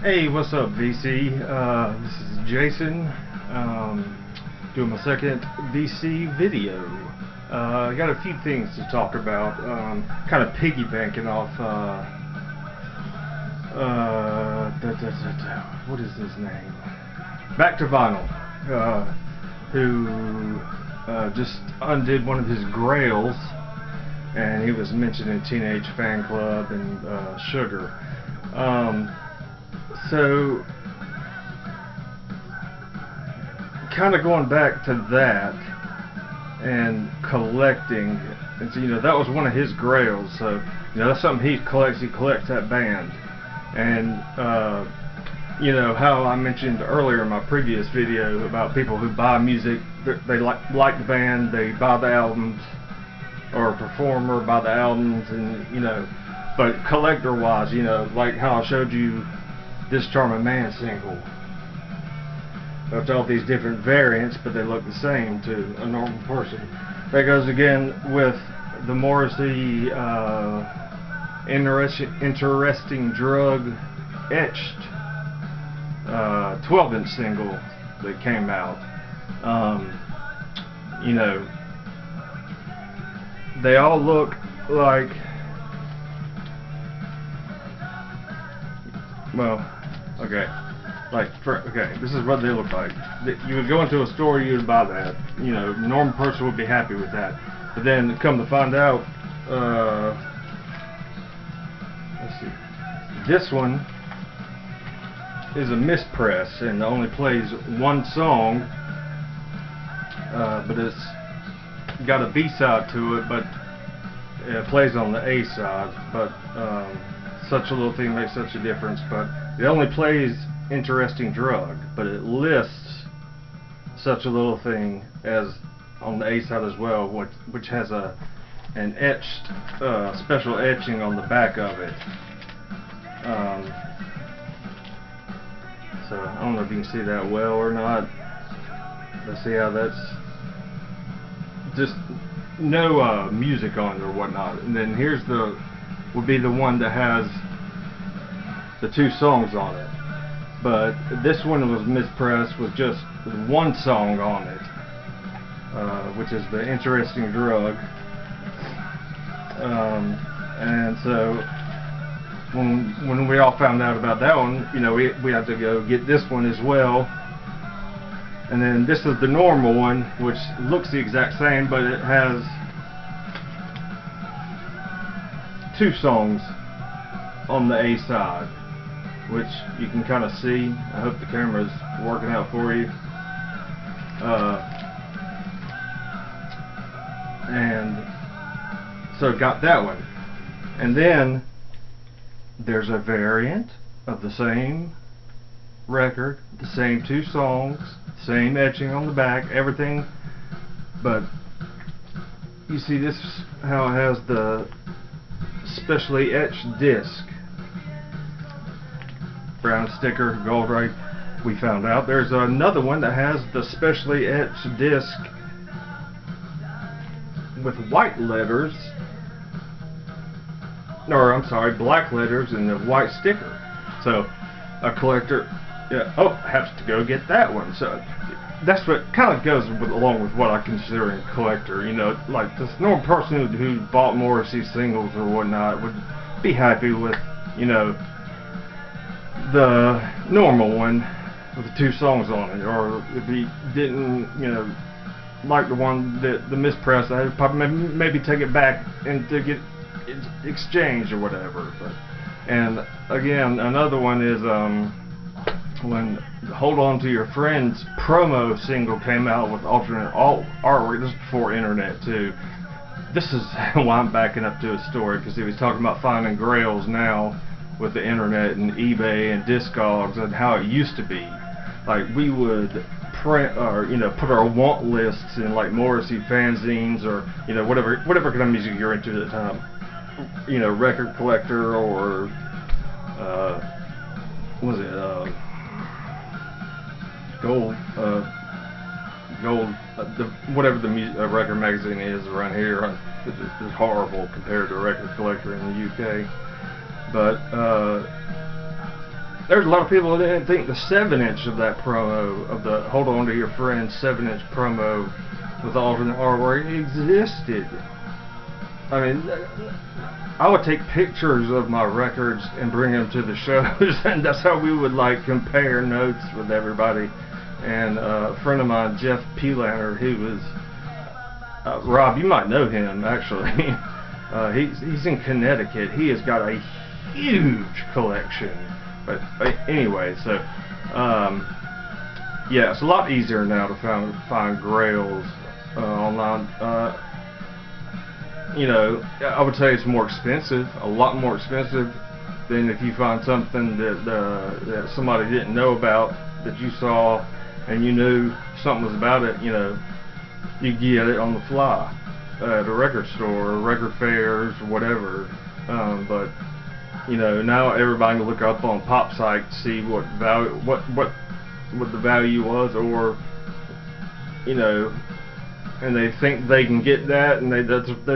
Hey, what's up, VC? This is Jason, doing my second VC video. I got a few things to talk about, kind of piggybacking off, what is his name? Back to Vinyl, who just undid one of his Grails, and he was mentioning Teenage Fan Club and Sugar. So, kind of going back to that and collecting, and so, that was one of his Grails. So, that's something he collects. He collects that band, and how I mentioned earlier in my previous video about people who buy music. They like the band, they buy the albums, or a performer buy the albums, and but collector-wise, like how I showed you this Charming Man single. It's all these different variants, but they look the same to a normal person. That goes again with the Morrissey Interesting Drug etched 12-inch single that came out. They all look like, well, okay, this is what they look like. You would go into a store, you would buy that. A normal person would be happy with that. But then, come to find out, let's see, this one is a mispress and only plays one song, but it's got a B-side to it, but it plays on the A side. But such a little thing makes such a difference. But it only plays Interesting Drug, but it lists Such a Little Thing as on the A side as well, which has an etched special etching on the back of it. So I don't know if you can see that well or not. Let's see how that's just no music on it or whatnot. And then here's would be the one that has the two songs on it. But this one was mispressed with just one song on it, which is the Interesting Drug. And so when we all found out about that one, we had to go get this one as well. And then this is the normal one, which looks the exact same, but it has two songs on the A side, which you can kind of see. I hope the camera's working out for you. And so got that one. And then there's a variant of the same record, the same two songs, same etching on the back, everything. But you see this, how it has the specially etched disc, brown sticker, gold right. We found out there's another one that has the specially etched disc with white letters, or I'm sorry, black letters and a white sticker. So a collector, has to go get that one. So that's what kind of goes along with what I consider a collector. Like this normal person who bought Morrissey singles or whatnot would be happy with, the normal one with the two songs on it. Or if he didn't, like the one that the mispress, I'd probably maybe take it back and to get exchanged or whatever. And again, another one is when Hold On to Your Friend's promo single came out with alternate artwork. This is before internet too. This is why I'm backing up to his story, because he was talking about finding Grails now with the internet and eBay and Discogs, and how it used to be. Like, we would print or put our want lists in like Morrissey fanzines, or whatever kind of music you're into at the time. Record collector, or what was it, whatever the record magazine is around here. It's horrible compared to a record collector in the UK. But there's a lot of people that didn't think the 7-inch of that promo, of the Hold On to Your Friend 7-inch promo with alternate artwork existed. I mean, I would take pictures of my records and bring them to the shows, and that's how we would like compare notes with everybody. And a friend of mine, Jeff Pelander, who was Rob, you might know him actually. He's in Connecticut. He has got a huge collection. But anyway, so yeah, it's a lot easier now to find Grails online. You know, I would say it's more expensive, a lot more expensive than if you find something that somebody didn't know about, that you saw and you knew something was about it. You know, you get it on the fly at a record store, or record fairs, or whatever. But you know, now everybody can look up on Pop Site to see what the value was, or you know. And they think they can get that, and they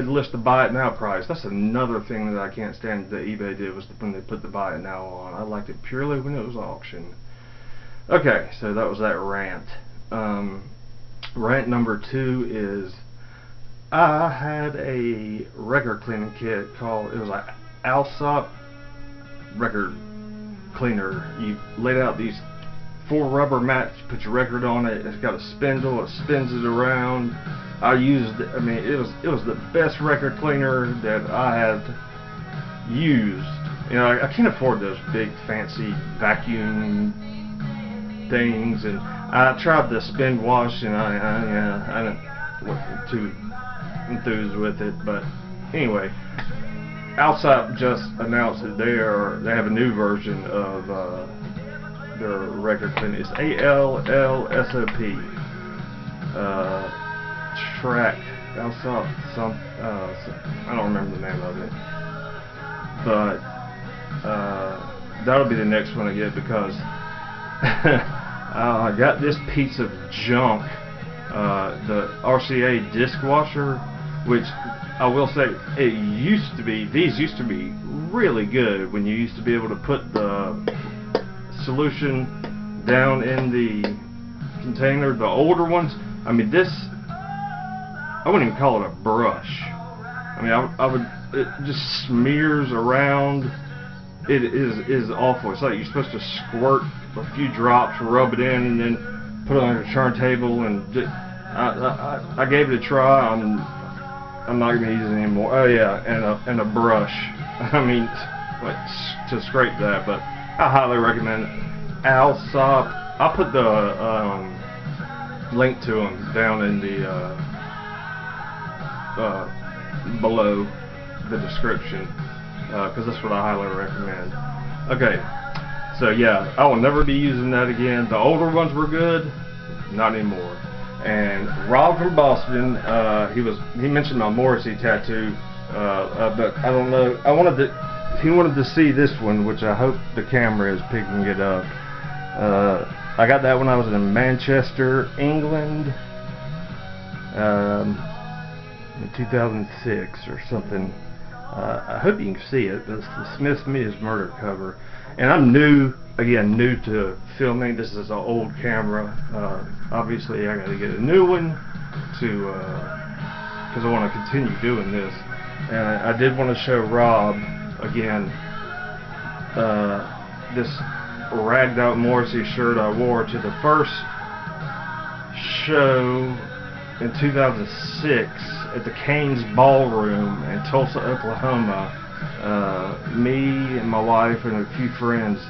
list the buy it now price. That's another thing that I can't stand that eBay did, was when they put the buy it now on. I liked it purely when it was auction. Okay, so that was that rant. Rant number 2 is, I had a record cleaning kit called, it was like Alsop record cleaner. You laid out these 4 rubber mats, you put your record on it, it's got a spindle, it spins it around. I used, I mean, it was the best record cleaner that I had used. You know, I can't afford those big fancy vacuum things, and I tried the spin wash, and I wasn't too enthused with it. But anyway, Alsop just announced that they have a new version of their record cleaner. It's ALLSOP. Track Alsop I don't remember the name of it, but that'll be the next one I get, because I got this piece of junk, the RCA disc washer, which I will say, these used to be really good when you used to be able to put the solution down in the container. The older ones, I mean, this, I wouldn't even call it a brush. I mean, it just smears around. It is awful. It's like you're supposed to squirt a few drops, rub it in, and then put it on your turntable. And I gave it a try. I'm not gonna use it anymore. Oh yeah, and a brush. I mean, like, to scrape that. But I highly recommend Alsop. I'll put the link to them down in the below the description, because that's what I highly recommend. Okay, so yeah, I will never be using that again. The older ones were good, not anymore. And Rob from Boston, he mentioned my Morrissey tattoo, but I don't know. He wanted to see this one, which I hope the camera is picking it up. I got that when I was in Manchester, England, in 2006 or something. I hope you can see it. It's the Smith Me's Murder cover. And I'm new to filming. This is an old camera. Obviously I gotta get a new one because I want to continue doing this. And I did want to show Rob again this ragged out Morrissey shirt I wore to the first show in 2006 at the Cain's Ballroom in Tulsa, Oklahoma. Me and my wife and a few friends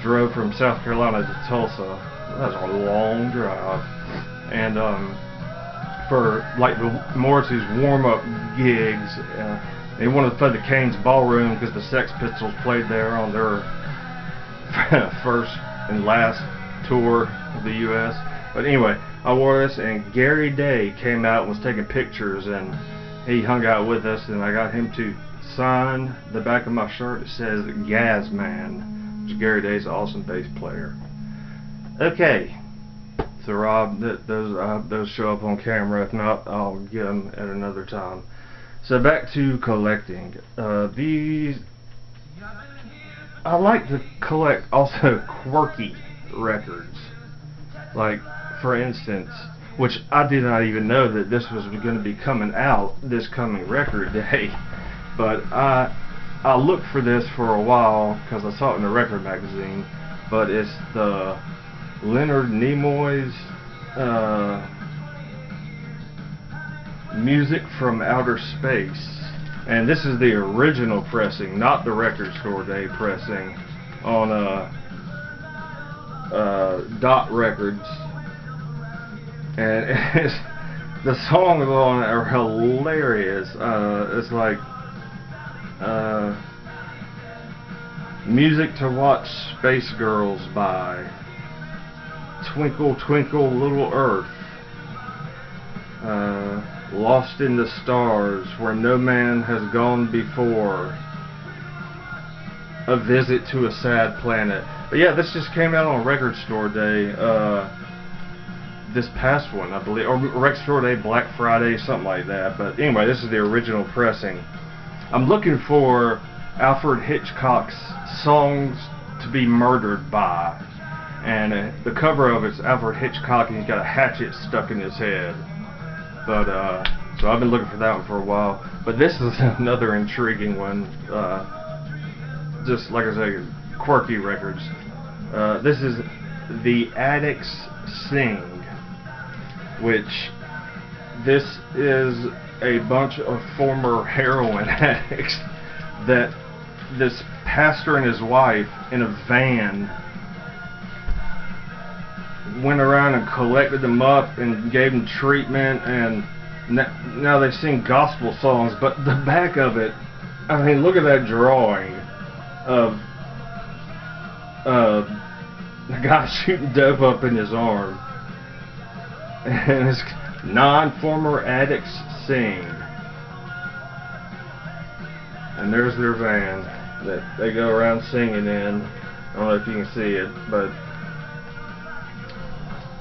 drove from South Carolina to Tulsa. That was a long drive. And for like the Morrissey's warm-up gigs, they wanted to play the Cain's Ballroom because the Sex Pistols played there on their first and last tour of the U.S. But anyway, I wore this, and Gary Day came out and was taking pictures, and he hung out with us, and I got him to sign the back of my shirt. It says Gazman, which Gary Day's an awesome bass player. Okay, so Rob, those show up on camera. If not, I'll get them at another time. So back to collecting. These I like to collect also quirky records. Like, for instance, which I did not even know that this was going to be coming out this coming record day, but I looked for this for a while because I saw it in a record magazine. But it's the Leonard Nimoy's Music from Outer Space. And this is the original pressing, not the Record Store Day pressing, on Dot Records. And the songs on it are hilarious. It's like Music to Watch Space Girls by, Twinkle Twinkle Little Earth, Lost in the Stars, Where No Man Has Gone Before, A Visit to a Sad Planet. But yeah, this just came out on Record Store Day, this past one, I believe, or Record Store Day, Black Friday, something like that. But anyway, this is the original pressing. I'm looking for Alfred Hitchcock's Songs to Be Murdered By, and the cover of it's Alfred Hitchcock, and he's got a hatchet stuck in his head. But so I've been looking for that one for a while. But this is another intriguing one. Just like I say, quirky records. This is The Addicts Sing, which this is a bunch of former heroin addicts that this pastor and his wife in a van went around and collected them up and gave them treatment, and now they sing gospel songs. But the back of it, I mean, look at that drawing of the guy shooting dope up in his arm, and it's non-former addicts sing. And there's their van that they go around singing in. I don't know if you can see it, but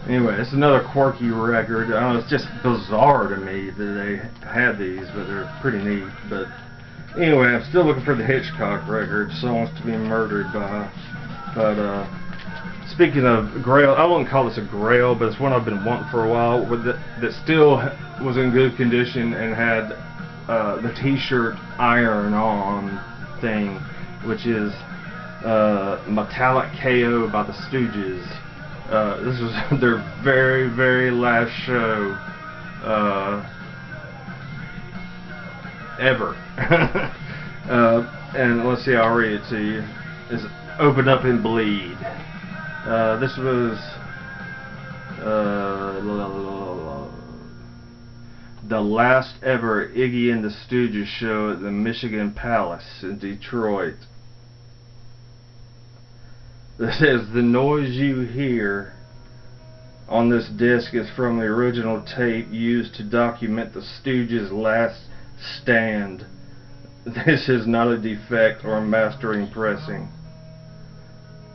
anyway, it's another quirky record. I don't know, it's just bizarre to me that they had these, but they're pretty neat. But anyway, I'm still looking for the Hitchcock record, Songs to Be Murdered By. But speaking of Grail, I wouldn't call this a Grail, but it's one I've been wanting for a while, that still was in good condition and had the t-shirt iron-on thing, which is Metallic KO by the Stooges. This was their very, very last show ever. And let's see, I'll read it to you. It's Open Up and Bleed. This was the last ever Iggy and the Stooges show at the Michigan Palace in Detroit. It says, the noise you hear on this disc is from the original tape used to document the Stooges' last stand. This is not a defect or a mastering pressing.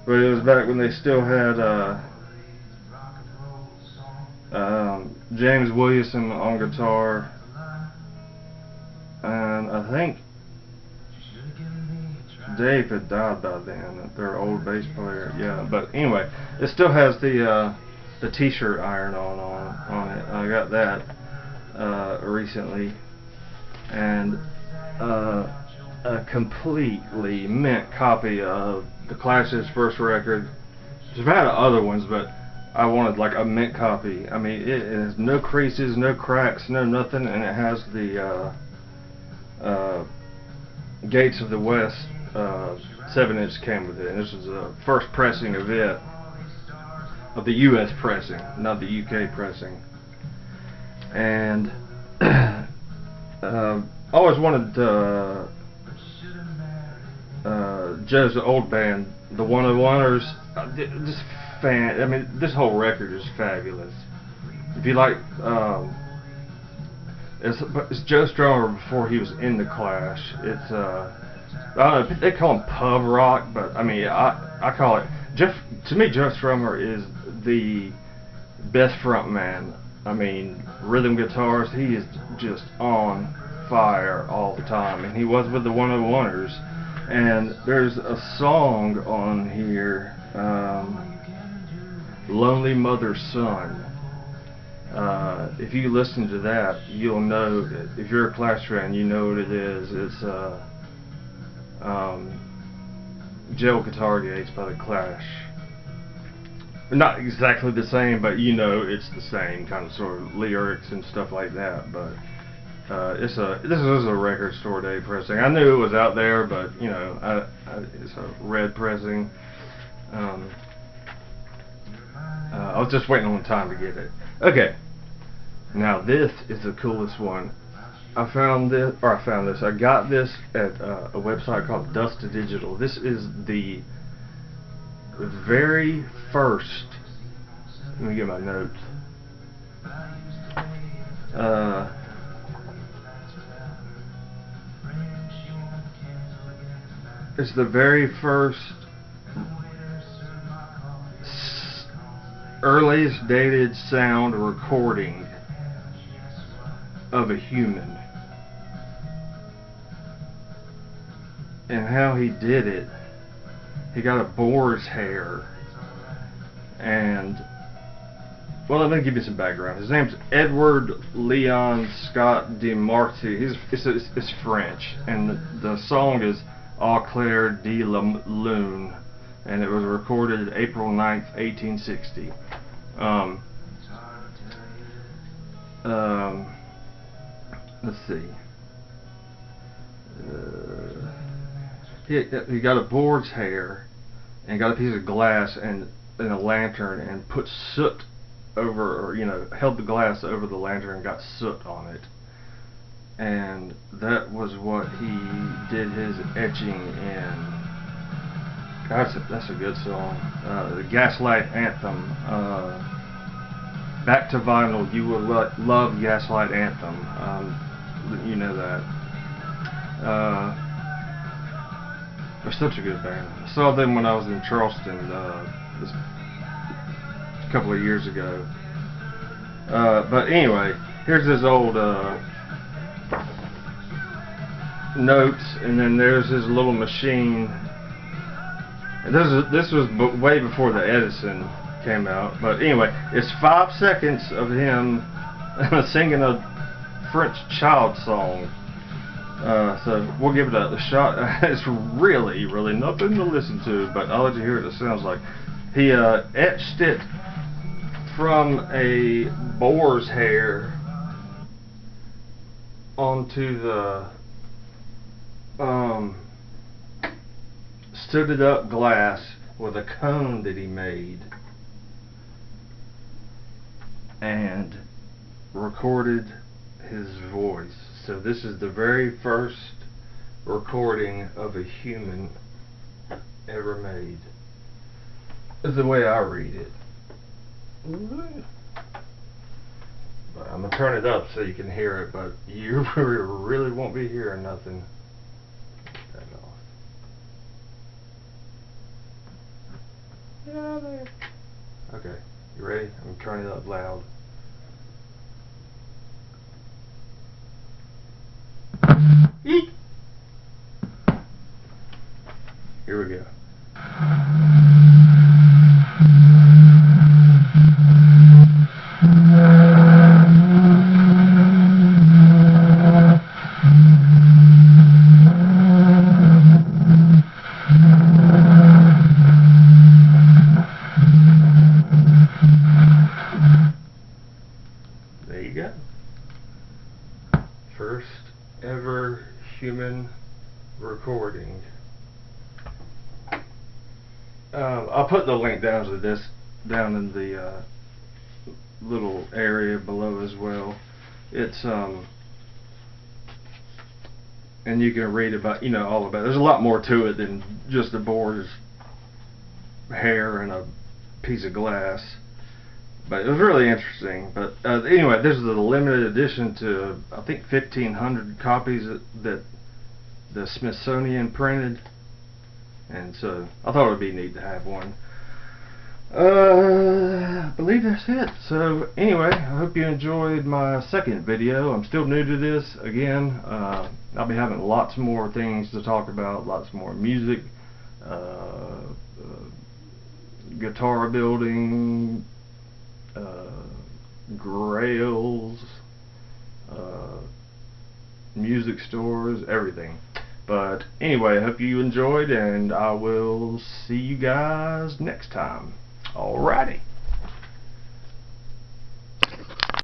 But it was back when they still had James Williamson on guitar, and I think Dave had died by then, their old bass player. Yeah, but anyway, it still has the t-shirt iron on it. I got that recently, and a completely mint copy of the Clash's first record. There's had other ones, but I wanted like a mint copy. I mean, it has no creases, no cracks, no nothing, and it has the Gates of the West 7-inch came with it. And this was the first pressing of it, of the U.S. pressing, not the U.K. pressing. And I always wanted Joe's old band, the 101ers. Just I mean, this whole record is fabulous. If you like, it's Joe Strummer before he was in the Clash. It's I don't know, they call him pub rock, but I mean, I call it to me, Joe Strummer is the best front man. I mean, rhythm guitars, he is just on fire all the time, and he was with the 101ers. And there's a song on here, Lonely Mother's Son. If you listen to that, you'll know that if you're a Clash fan, you know what it is. It's Jail Guitar Gates by the Clash. Not exactly the same, but you know it's the same kind of sort of lyrics and stuff like that. But this is a record store day pressing. I knew it was out there, but you know, it's a red pressing. I was just waiting on time to get it. Okay, now this is the coolest one. I got this at a website called Dust to Digital. This is the very first. Let me get my notes. It's the very first earliest dated sound recording of a human. And how he did it, he got a boar's hair, and well, let me give you some background. His name's Edward Leon Scott de Marty. It's French, and the song is Au clair de la lune, and it was recorded April 9th, 1860. Let's see. He got a boar's hair and got a piece of glass and a lantern and put soot over, or you know, held the glass over the lantern and got soot on it. And that was what he did his etching in. Gosh, that's a good song. The Gaslight Anthem. Back to Vinyl, you will love Gaslight Anthem. You know that. They're such a good band. I saw them when I was in Charleston a couple of years ago. But anyway, here's his old notes, and then there's his little machine. And this was way before the Edison came out. But anyway, it's 5 seconds of him singing a French child song. So we'll give it a shot. It's really, really nothing to listen to, but I'll let you hear what it sounds like. He etched it from a boar's hair onto the stood it up glass with a cone that he made and recorded his voice. So this is the very first recording of a human ever made. Is the way I read it. But I'm gonna turn it up so you can hear it, but you really won't be hearing nothing. Turn it off. Yeah, there. Okay, you ready? I'm turning it up loud. Eek. Here we go. There you go. First ever human recording. I'll put the link down to this down in the little area below as well. It's and you can read about, you know, all about it. There's a lot more to it than just a boar's hair and a piece of glass. But it was really interesting. But anyway, this is a limited edition to, I think, 1,500 copies that the Smithsonian printed. And so I thought it would be neat to have one. I believe that's it. So anyway, I hope you enjoyed my second video. I'm still new to this. Again, I'll be having lots more things to talk about, lots more music, guitar building, Grails, music stores, everything. But anyway, I hope you enjoyed, and I will see you guys next time. Alrighty.